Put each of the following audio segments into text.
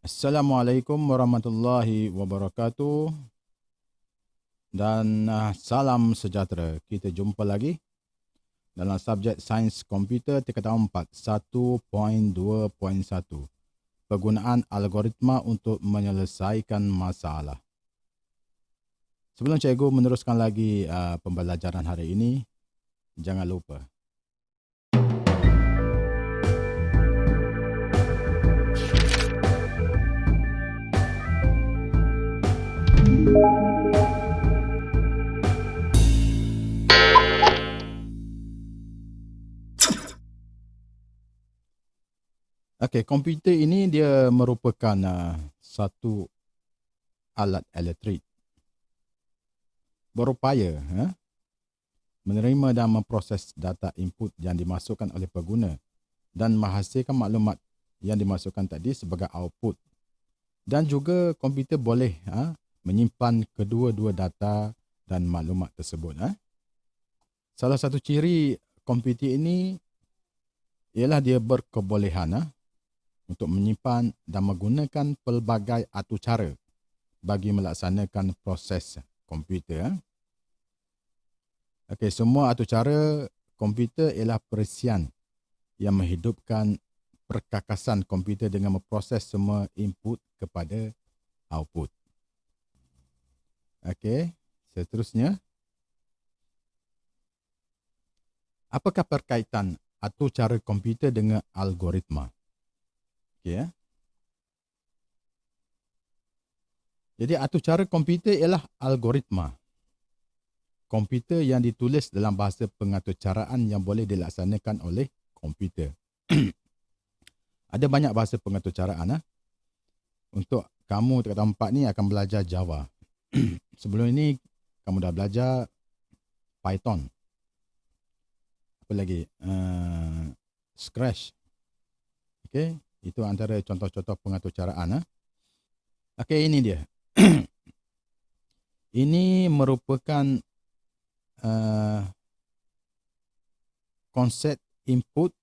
Assalamualaikum warahmatullahi wabarakatuh dan salam sejahtera. Kita jumpa lagi dalam subjek Sains Komputer tingkatan 4 1.2.1 penggunaan algoritma untuk menyelesaikan masalah. Sebelum cikgu meneruskan lagi pembelajaran hari ini, jangan lupa komputer ini dia merupakan satu alat elektrik berupaya menerima dan memproses data input yang dimasukkan oleh pengguna dan menghasilkan maklumat yang dimasukkan tadi sebagai output. Dan juga komputer boleh menyimpan kedua-dua data dan maklumat tersebut. Salah satu ciri komputer ini ialah dia berkebolehan untuk menyimpan dan menggunakan pelbagai atur cara bagi melaksanakan proses komputer. Semua atur cara komputer ialah perisian yang menghidupkan perkakasan komputer dengan memproses semua input kepada output. Seterusnya. Apakah perkaitan atur cara komputer dengan algoritma? Jadi atur cara komputer ialah algoritma komputer yang ditulis dalam bahasa pengaturcaraan yang boleh dilaksanakan oleh komputer. Ada banyak bahasa pengaturcaraan. Untuk kamu tingkatan 4 ni akan belajar Java. Sebelum ini kamu dah belajar Python. Apa lagi? Scratch. Itu antara contoh-contoh pengaturcaraan. Ini dia. Ini merupakan konsep input,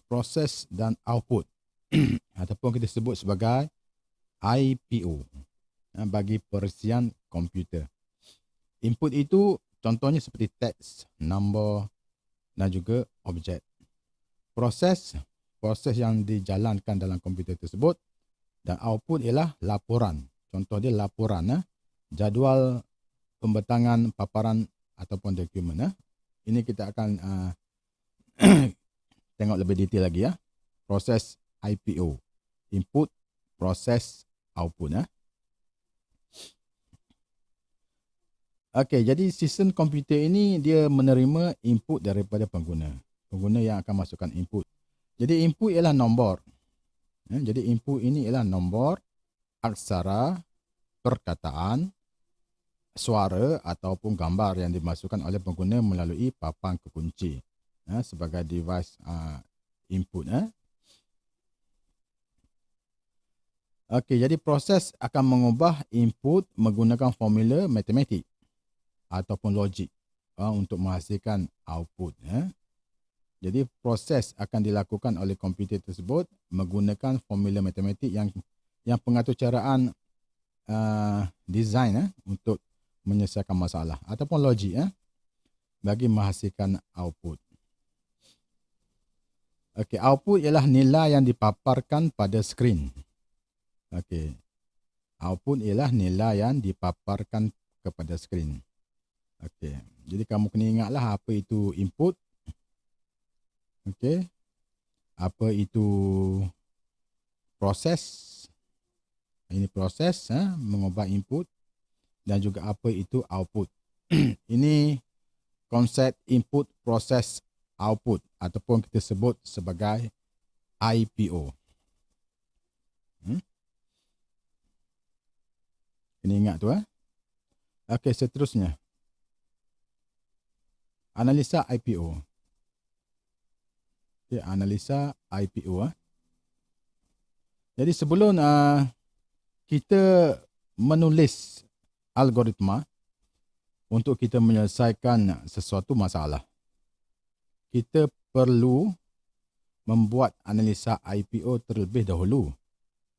proses dan output ataupun kita sebut sebagai IPO bagi perisian komputer. Input itu contohnya seperti teks, nombor dan juga objek. Proses yang dijalankan dalam komputer tersebut, dan output ialah laporan. Contoh dia laporan, jadual pembentangan paparan ataupun dokumen. Ini kita akan tengok lebih detail lagi. Proses IPO, input, proses, output. Jadi sistem komputer ini dia menerima input daripada pengguna. Pengguna yang akan masukkan input. Jadi input ialah nombor. Jadi input ini ialah nombor, aksara, perkataan, suara ataupun gambar yang dimasukkan oleh pengguna melalui papan kekunci sebagai device input. Jadi proses akan mengubah input menggunakan formula matematik ataupun logik untuk menghasilkan output. Jadi proses akan dilakukan oleh komputer tersebut menggunakan formula matematik yang pengaturcaraan design untuk menyelesaikan masalah ataupun logik bagi menghasilkan output. Output ialah nilai yang dipaparkan pada skrin. Output ialah nilai yang dipaparkan kepada skrin. Jadi kamu kena ingatlah apa itu input. Apa itu proses. Ini proses mengubah input. Dan juga apa itu output. Ini konsep input, proses, output ataupun kita sebut sebagai IPO. Kena ingat tu. Seterusnya. Analisa IPO. Analisa IPO. Jadi sebelum kita menulis algoritma untuk kita menyelesaikan sesuatu masalah, kita perlu membuat analisa IPO terlebih dahulu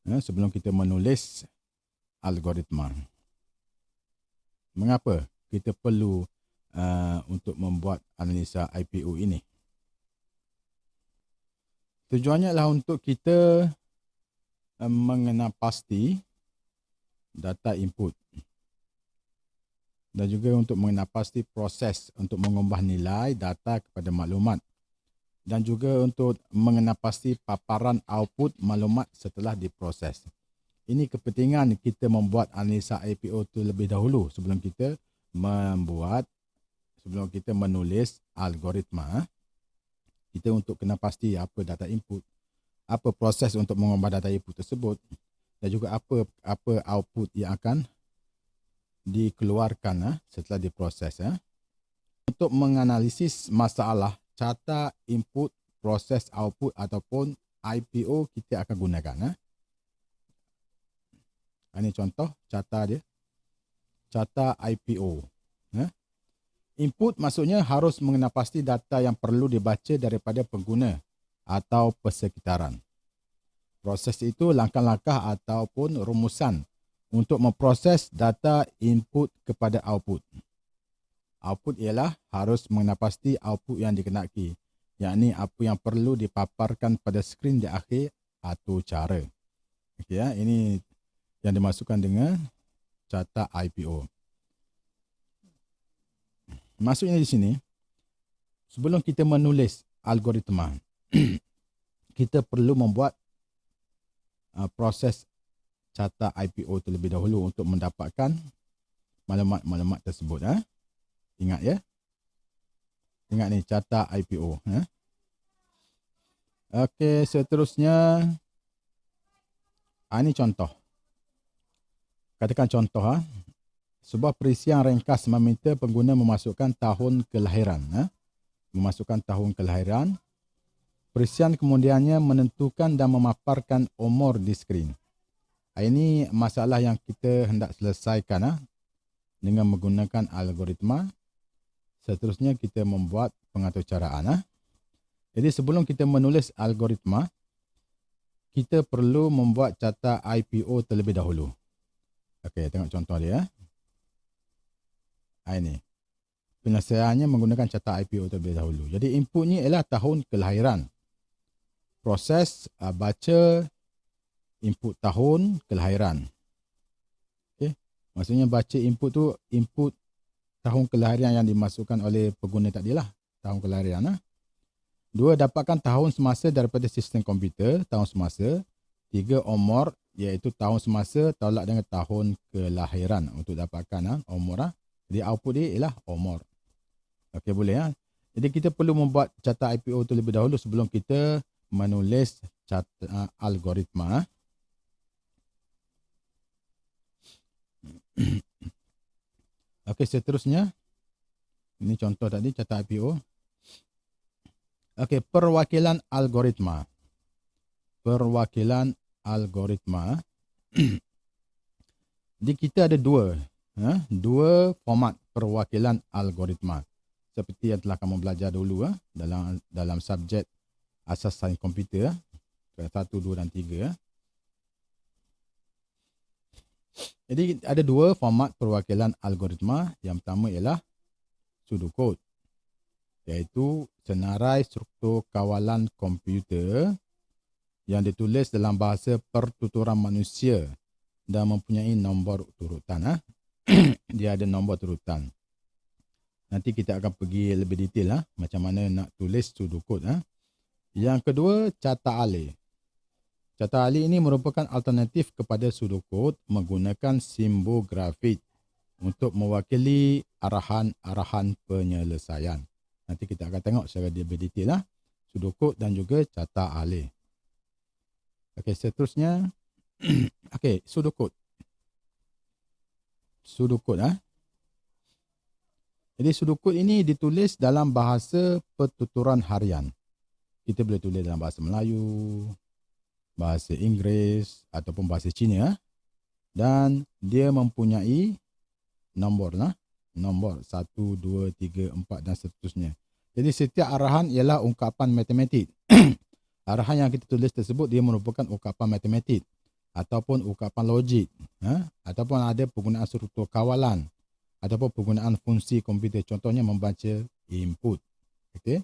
sebelum kita menulis algoritma. Mengapa kita perlu untuk membuat analisa IPO ini? Tujuannya adalah untuk kita mengenal pasti data input dan juga untuk mengenal pasti proses untuk mengubah nilai data kepada maklumat dan juga untuk mengenal pasti paparan output maklumat setelah diproses. Ini kepentingan kita membuat analisa IPO itu lebih dahulu sebelum kita menulis algoritma. Kita untuk kena pasti apa data input, apa proses untuk mengubah data input tersebut dan juga apa output yang akan dikeluarkan setelah diproses. Untuk menganalisis masalah carta input, proses output ataupun IPO kita akan gunakan. Ini contoh carta dia. Carta IPO. Input maksudnya harus mengenal pasti data yang perlu dibaca daripada pengguna atau persekitaran. Proses itu langkah-langkah ataupun rumusan untuk memproses data input kepada output. Output ialah harus mengenal pasti output yang dikehendaki, yakni apa yang perlu dipaparkan pada skrin di akhir atau cara. Okey, ini yang dimasukkan dengan carta IPO. Maksudnya di sini, sebelum kita menulis algoritma, kita perlu membuat proses carta IPO terlebih dahulu untuk mendapatkan maklumat-maklumat tersebut. Ingat ya. Ingat ni carta IPO. Okey, seterusnya. Ini contoh. Katakan contoh. Sebuah perisian ringkas meminta pengguna memasukkan tahun kelahiran. Memasukkan tahun kelahiran. Perisian kemudiannya menentukan dan memaparkan umur di skrin. Ini masalah yang kita hendak selesaikan dengan menggunakan algoritma. Seterusnya kita membuat pengaturcaraan. Jadi sebelum kita menulis algoritma, kita perlu membuat carta IPO terlebih dahulu. Okey, tengok contoh dia. Ini. Penyelesaiannya menggunakan carta IPO terlebih dahulu. Jadi inputnya ialah tahun kelahiran. Proses baca input tahun kelahiran. Okey. Maksudnya baca input tu input tahun kelahiran yang dimasukkan oleh pengguna tadilah, tahun kelahiran. 2, dapatkan tahun semasa daripada sistem komputer, tahun semasa. 3, umur, iaitu tahun semasa tolak dengan tahun kelahiran untuk dapatkan umur. Jadi output dia ialah umur. Okey, boleh. Jadi kita perlu membuat carta IPO terlebih dahulu sebelum kita menulis carta algoritma. Okey, seterusnya. Ini contoh tadi, carta IPO. Okey, perwakilan algoritma. Perwakilan algoritma. Jadi kita ada dua format perwakilan algoritma. Seperti yang telah kamu belajar dulu dalam subjek asas sains komputer. 1, 2 dan 3. Jadi ada 2 format perwakilan algoritma. Yang pertama ialah pseudocode, iaitu senarai struktur kawalan komputer yang ditulis dalam bahasa pertuturan manusia dan mempunyai nombor urutan. Dia ada nombor urutan. Nanti kita akan pergi lebih detail macam mana nak tulis pseudocode. Yang kedua, carta alih. Carta alih ini merupakan alternatif kepada pseudocode menggunakan simbol grafik untuk mewakili arahan-arahan penyelesaian. Nanti kita akan tengok secara lebih detail pseudocode dan juga carta alih. Okey, seterusnya. Okey, pseudocode. Pseudocode. Jadi pseudocode ini ditulis dalam bahasa pertuturan harian. Kita boleh tulis dalam bahasa Melayu, bahasa Inggeris ataupun bahasa Cina. Dan dia mempunyai nombor 1, 2, 3, 4 dan seterusnya. Jadi setiap arahan ialah ungkapan matematik Arahan yang kita tulis tersebut dia merupakan ungkapan matematik ataupun ungkapan logik, ataupun ada penggunaan struktur kawalan ataupun penggunaan fungsi komputer, contohnya membaca input. Okey.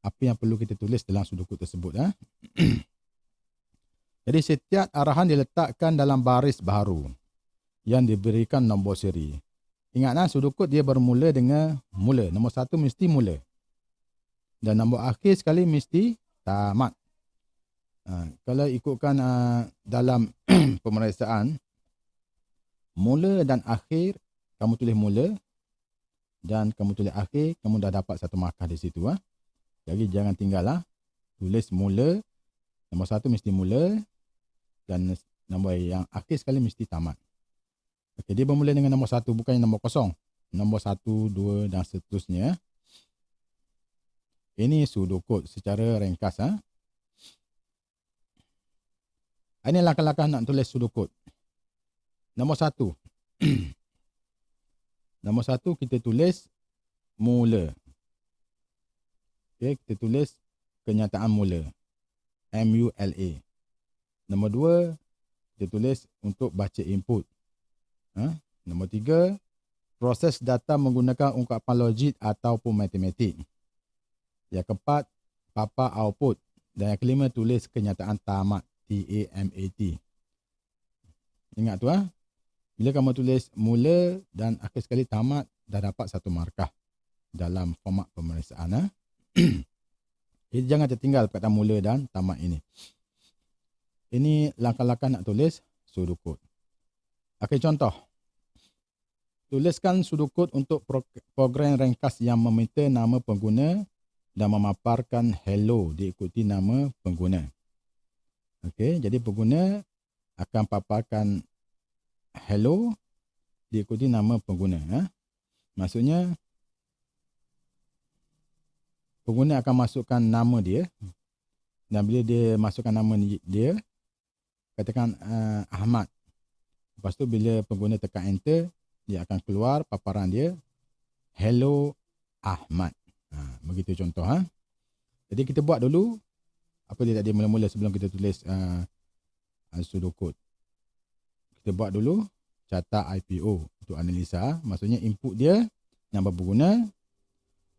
Apa yang perlu kita tulis dalam sudukut tersebut. Jadi setiap arahan diletakkan dalam baris baharu yang diberikan nombor seri. Ingatlah sudukut dia bermula dengan mula. Nombor 1 mesti mula. Dan nombor akhir sekali mesti tamat. Kalau ikutkan dalam pemeriksaan, mula dan akhir, kamu tulis mula dan kamu tulis akhir, kamu dah dapat satu markah di situ. Jadi jangan tinggallah. Tulis mula, nombor 1 mesti mula dan nombor yang akhir sekali mesti tamat. Okey, dia bermula dengan nombor 1, bukan nombor kosong. Nombor 1, 2 dan seterusnya. Ini sudukut secara ringkas. Ini langkah-langkah nak tulis sudukut. Nombor 1. Nombor 1 kita tulis mula. Okey, kita tulis kenyataan mula. M-U-L-A. Nombor 2, kita tulis untuk baca input. Nombor 3, proses data menggunakan ungkapan logik ataupun matematik. Yang keempat, papan output. Dan yang kelima, tulis kenyataan tamat. T-A-M-A-T. Ingat tu. Bila kamu tulis mula dan akhir sekali tamat, dah dapat satu markah dalam format pemeriksaan. Jadi jangan tertinggal perkataan mula dan tamat ini. Ini langkah-langkah nak tulis sudukut. Okey, contoh. Tuliskan sudukut untuk program ringkas yang meminta nama pengguna dan memaparkan hello diikuti nama pengguna. Okey, jadi pengguna akan paparkan hello diikuti nama pengguna. Maksudnya pengguna akan masukkan nama dia, dan bila dia masukkan nama dia, katakan Ahmad. Lepas tu bila pengguna tekan enter, dia akan keluar paparan dia hello Ahmad. Begitu contoh. Jadi kita buat dulu apa dia tadi mula-mula sebelum kita tulis sudukut. Kita buat dulu carta IPO untuk analisa. Maksudnya input dia, nama pengguna,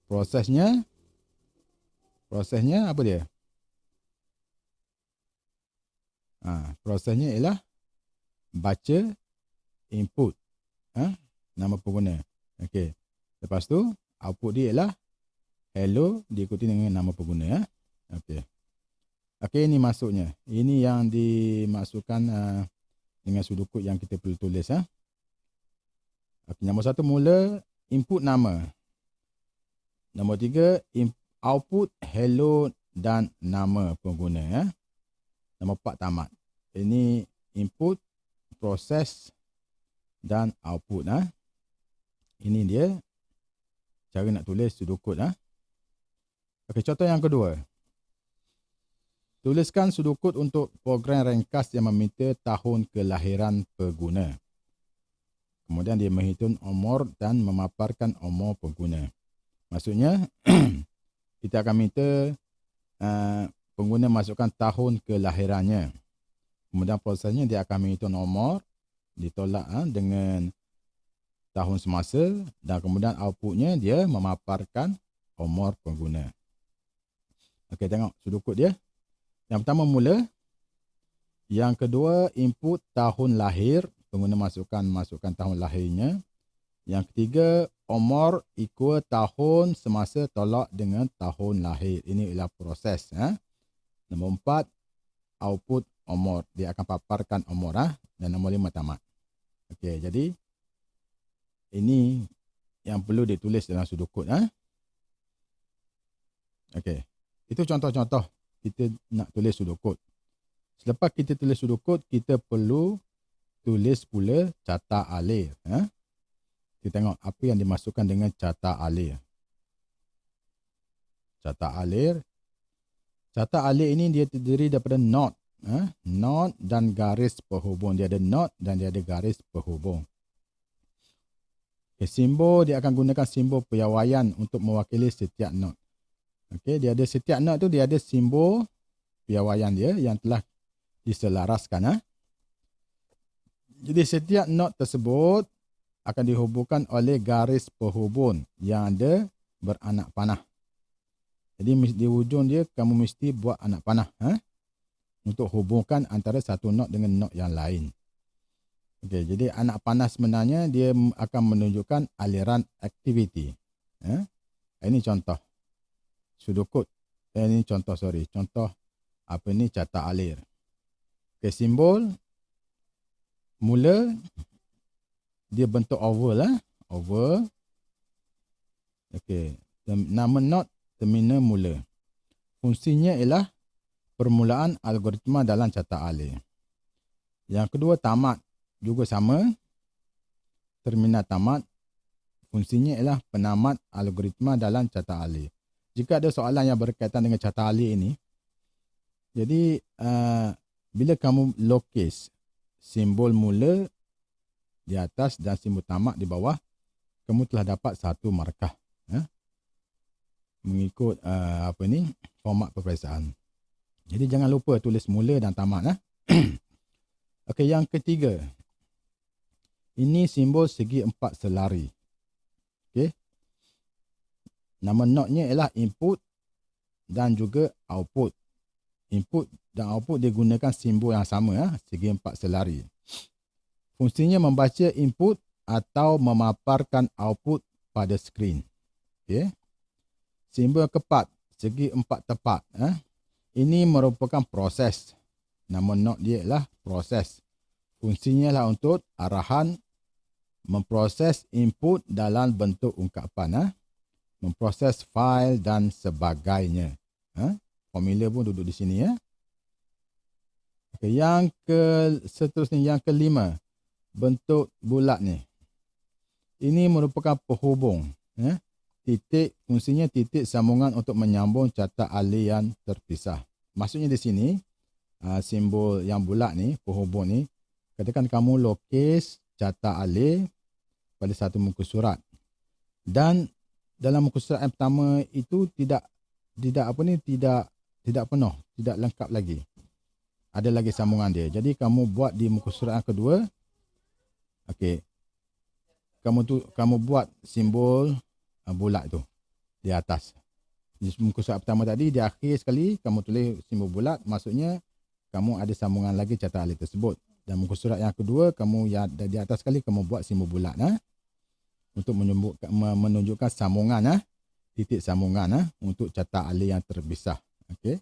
prosesnya apa dia? Prosesnya ialah baca input nama pengguna. Okey. Lepas tu output dia ialah hello diikuti dengan nama pengguna. Okey. Okey, ini masuknya. Ini yang dimasukkan dengan sudukut yang kita perlu tulis. Okey, nombor 1 mula input nama. Nombor 3 output hello dan nama pengguna. Nombor 4 tamat. Ini input, proses dan output. Ini dia cara nak tulis sudukut. Okey, contoh yang kedua. Tuliskan sudukut untuk program ringkas yang meminta tahun kelahiran pengguna. Kemudian dia menghitung umur dan memaparkan umur pengguna. Maksudnya kita akan minta pengguna masukkan tahun kelahirannya. Kemudian prosesnya dia akan menghitung umur, ditolak dengan tahun semasa, dan kemudian outputnya dia memaparkan umur pengguna. Okey, tengok sudukut dia. Yang pertama mula. Yang kedua input tahun lahir, pengguna masukkan tahun lahirnya. Yang ketiga umur equal tahun semasa tolak dengan tahun lahir. Ini ialah proses. Nombor 4 output umur, dia akan paparkan umur. Dan nombor 5 tamat. Okey, jadi ini yang perlu ditulis dalam sudukut. Okey, itu contoh-contoh kita nak tulis sudukut. Selepas kita tulis sudukut, kita perlu tulis pula carta alir. Kita tengok apa yang dimasukkan dengan carta alir. Carta alir. Carta alir ini dia terdiri daripada not. Not dan garis penghubung. Dia ada not dan dia ada garis penghubung. Okay, simbol dia akan gunakan simbol piawaian untuk mewakili setiap not. Okey, dia ada setiap not tu dia ada simbol piawaian dia yang telah diselaraskan. Jadi setiap not tersebut akan dihubungkan oleh garis penghubung yang ada beranak panah. Jadi di hujung dia kamu mesti buat anak panah untuk hubungkan antara satu not dengan not yang lain. Okey, jadi anak panah sebenarnya dia akan menunjukkan aliran aktiviti. Ini contoh. Sudukut. Ini contoh, contoh apa ni carta alir. Okey, simbol mula dia bentuk oval oval. Okey, nama not terminal mula. Fungsinya ialah permulaan algoritma dalam carta alir. Yang kedua tamat juga sama. Terminal tamat fungsinya ialah penamat algoritma dalam carta alir. Jika ada soalan yang berkaitan dengan carta alir ini, jadi bila kamu lukis simbol mula di atas dan simbol tamat di bawah, kamu telah dapat satu markah mengikut format peperiksaan. Jadi jangan lupa tulis mula dan tamat. Okey, yang ketiga. Ini simbol segi empat selari. Okey. Nama notnya ialah input dan juga output. Input dan output digunakan simbol yang sama, segi empat selari. Fungsinya membaca input atau memaparkan output pada skrin. Okey. Simbol keempat, segi empat tepat. Ini merupakan proses. Nama not dia ialah proses. Fungsinya lah untuk arahan, memproses input dalam bentuk ungkapan, memproses fail dan sebagainya. Formula pun duduk di sini. Okay, seterusnya yang kelima, bentuk bulat ni. Ini merupakan penghubung. Titik, fungsinya titik sambungan untuk menyambung carta alir yang terpisah. Maksudnya di sini, simbol yang bulat ni, penghubung ni, katakan kamu lukis carta alir pada satu muka surat. Dan dalam muka surat yang pertama itu tidak penuh, tidak lengkap lagi. Ada lagi sambungan dia. Jadi kamu buat di muka surat yang kedua. Okey. Kamu buat simbol bulat tu di atas. Di muka surat pertama tadi, di akhir sekali kamu tulis simbol bulat, maksudnya kamu ada sambungan lagi carta alir tersebut. Dan muka surat yang kedua, kamu yang di atas sekali kamu buat simbol bulat untuk menunjukkan sambungan, titik sambungan untuk carta alir yang terpisah. Okey.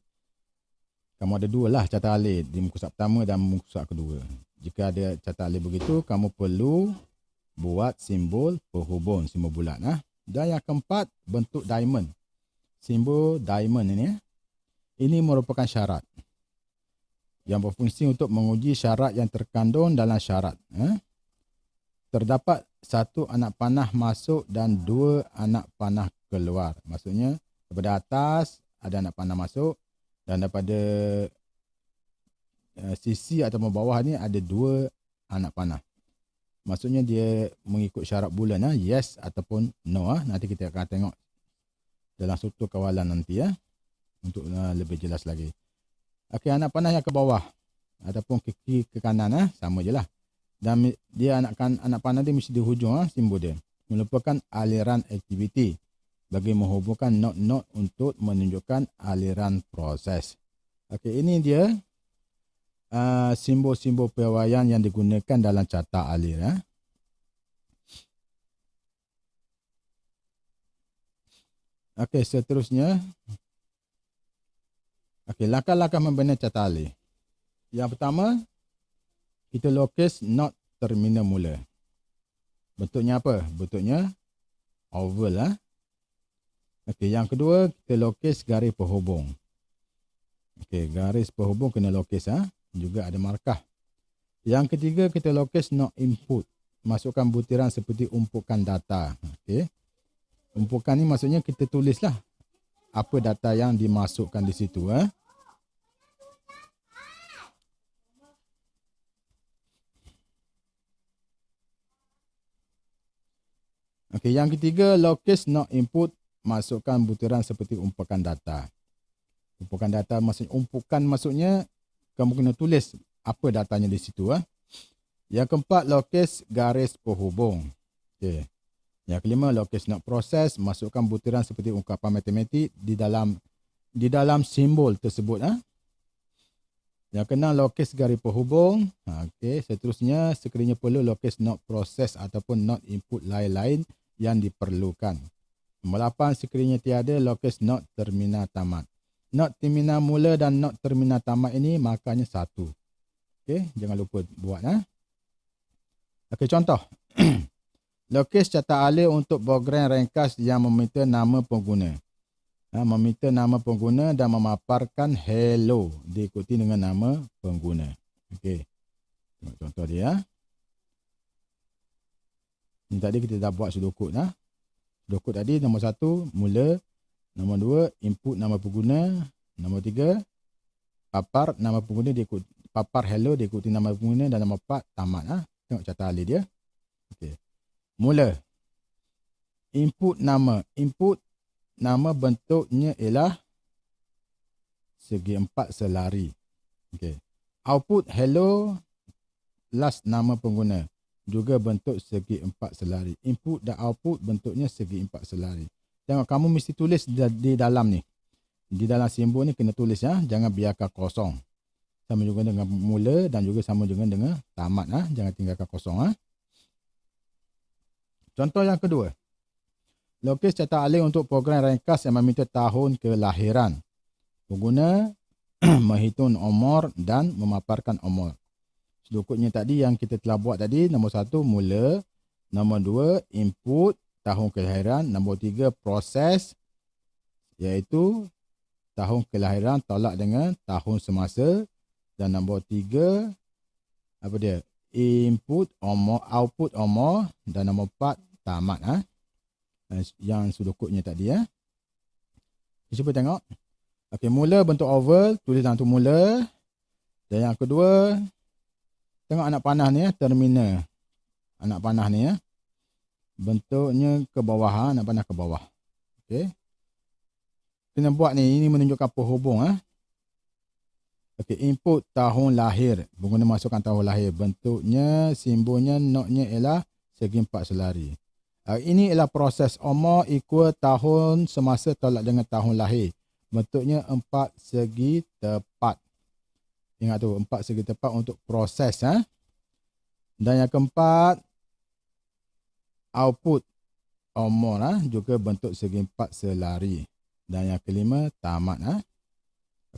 Kamu ada dua lah carta alir, di muka surat pertama dan muka surat kedua. Jika ada carta alir begitu, kamu perlu buat simbol penghubung, simbol bulat. Dan yang keempat, bentuk diamond. Simbol diamond ini merupakan syarat yang berfungsi untuk menguji syarat yang terkandung dalam syarat. Terdapat satu anak panah masuk dan dua anak panah keluar. Maksudnya daripada atas ada anak panah masuk dan daripada sisi atau bawah ni ada dua anak panah. Maksudnya dia mengikut syarat bulan, yes ataupun no. Nanti kita akan tengok dalam struktur kawalan nanti untuk lebih jelas lagi. Okey, anak panah yang ke bawah ataupun ke kiri ke kanan sama je lah. Dan dia anak panah dia mesti di hujung simbol dia. Merupakan aliran aktiviti bagi menghubungkan not-not untuk menunjukkan aliran proses. Okey, ini dia simbol-simbol piawaian yang digunakan dalam carta alir. Okey, seterusnya. Okey, langkah-langkah membina carta alir. Yang pertama, kita lukis not terminal mula. Bentuknya apa? Bentuknya oval. Okey, yang kedua, kita lukis garis penghubung. Okey, garis penghubung kena lukis. Juga ada markah. Yang ketiga, kita lukis not input. Masukkan butiran seperti umpukan data. Okey. Umpukan ni maksudnya kita tulislah apa data yang dimasukkan di situ. Okey, yang ketiga, lukis not input. Masukkan butiran seperti umpukan data. Umpukan data maksudnya kamu kena tulis apa datanya di situ. Yang keempat, lokis garis penghubung. Okey. Yang kelima, lokis not process, masukkan butiran seperti ungkapan matematik di dalam simbol tersebut. Yang keenam, lokis garis penghubung. Okey, seterusnya sekiranya perlu lokis not process ataupun not input lain-lain yang diperlukan. Nombor 8, sekiranya tiada lokis not terminal tamat. Not terminal mula dan not terminal tamat ini markahnya 1. Okey, jangan lupa buat. Okey, contoh. Lokis catat alih untuk program ringkas yang meminta nama pengguna. Meminta nama pengguna dan memaparkan hello diikuti dengan nama pengguna. Okey. Tengok contoh dia. Ini tadi kita dah buat sudokod. Sudokod tadi nombor 1 mula, nombor 2 input nama pengguna, nombor 3 papar nama pengguna diikuti papar hello diikuti nama pengguna dan nombor 4 tamat. Tengok catat alih dia. Okey. Mula. Input nama bentuknya ialah segi 4 selari. Okey. Output hello last nama pengguna juga bentuk segi 4 selari. Input dan output bentuknya segi 4 selari. Tengok, kamu mesti tulis di dalam ni. Di dalam simbol ni kena tulis jangan biarkan kosong. Sama juga dengan mula dan juga sama juga dengan tamat. Jangan tinggalkan kosong. Contoh yang kedua. Lokis catat alih untuk program ringkas yang meminta tahun kelahiran. Pengguna menghitung umur dan memaparkan umur. Sedokodnya tadi yang kita telah buat tadi, nombor 1 mula, nombor 2 input tahun kelahiran, nombor 3 proses iaitu tahun kelahiran tolak dengan tahun semasa, dan nombor 3 apa dia? Input umur, output umur, dan nombor 4 tamat. Yang sudokodnya tadi. Cuba tengok. Okey, mula bentuk oval, tulis dalam tu mula. Dan yang kedua, tengok anak panah ni terminal. Anak panah ni bentuknya ke bawah, anak panah ke bawah. Okey. Kena buat ni, ini menunjukkan penghubung. Okey, input tahun lahir. Pengguna masukkan tahun lahir. Bentuknya, simbolnya, notnya ialah segi 4 selari. Ini ialah proses umur equal tahun semasa tolak dengan tahun lahir. Bentuknya 4 segi tepat. Ingat tu, 4 segi tepat untuk proses. Dan yang keempat, output umur juga bentuk segi 4 selari. Dan yang kelima, tamat.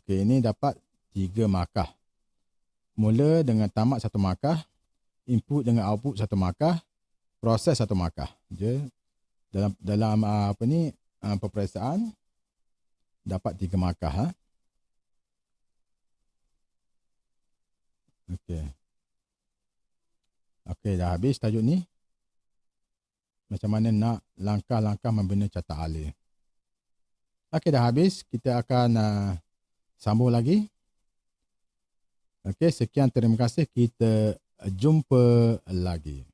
Okey, ini dapat 3 markah. Mula dengan tamat 1 markah, input dengan output 1 markah, proses 1 markah. Dalam peperiksaan dapat 3 markah. Okey, dah habis tajuk ni. Macam mana nak langkah-langkah membina catat alih. Okey, dah habis. Kita akan sambung lagi. Okey, sekian, terima kasih. Kita jumpa lagi.